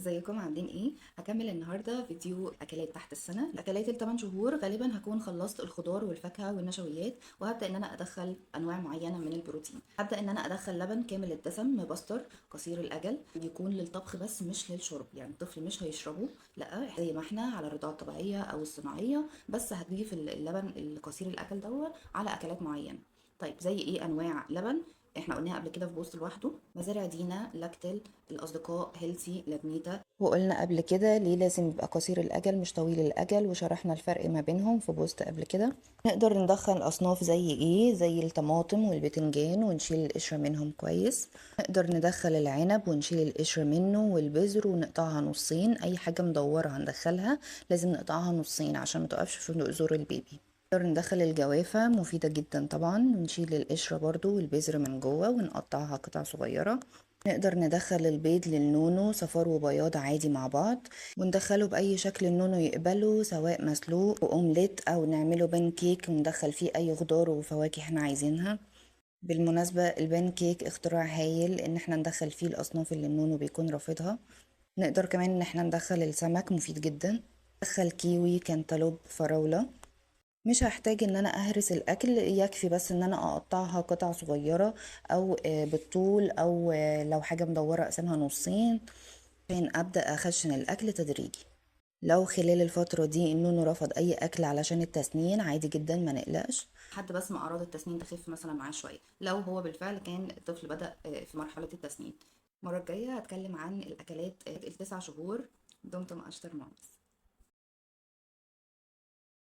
ازيكم عاملين ايه؟ هكمل النهارده فيديو اكلات تحت السنه. الاكلات ال8 شهور غالبا هكون خلصت الخضار والفاكهه والنشويات، وهبدا ان انا ادخل انواع معينه من البروتين. هبدا ان انا ادخل لبن كامل الدسم مبستر قصير الاجل، بيكون للطبخ بس مش للشرب، يعني الطفل مش هيشربه، لا زي ما احنا على الرضاعه الطبيعيه او الصناعيه، بس هتضيف اللبن القصير الاجل دوت على اكلات معينه. طيب زي ايه انواع لبن؟ احنا قلناها قبل كده في بوست لوحده: مزارع دينا، لاكتل، الاصدقاء، هيلسي، لابنيتا. وقلنا قبل كده ليه لازم يبقى قصير الاجل مش طويل الاجل، وشرحنا الفرق ما بينهم في بوست قبل كده. نقدر ندخل اصناف زي ايه؟ زي الطماطم والبتنجان ونشيل القشره منهم كويس. نقدر ندخل العنب ونشيل القشر منه والبذر ونقطعها نصين. اي حاجه مدوره هندخلها لازم نقطعها نصين عشان ما تقفش في زور البيبي. نقدر ندخل الجوافة، مفيدة جدا طبعا، ونشيل القشرة برضو والبذر من جوه ونقطعها قطع صغيرة. نقدر ندخل البيض للنونو، صفار وبياض عادي مع بعض، وندخله بأي شكل النونو يقبله، سواء مسلوق وأومليت أو نعمله بان كيك وندخل فيه أي خضار وفواكه احنا عايزينها. بالمناسبة البان كيك اختراع هايل ان احنا ندخل فيه الأصناف اللي النونو بيكون رافضها. نقدر كمان ان احنا ندخل السمك، مفيد جدا. ندخل كيوي، كانتالوب، فراولة. مش هحتاج ان انا اهرس الاكل، يكفي بس ان انا اقطعها قطع صغيرة او بالطول، او لو حاجة مدورة اقسمها نصين عشان ابدأ اخشن الاكل تدريجي. لو خلال الفترة دي النونو رفض اي اكل علشان التسنين، عادي جدا ما نقلقش، حد بس ما اعراض التسنين تخف مثلا معاه شوية، لو هو بالفعل كان الطفل بدأ في مرحلة التسنين. المرة الجاية هتكلم عن الاكلات ال9 شهور. دمتم اشطر مامز.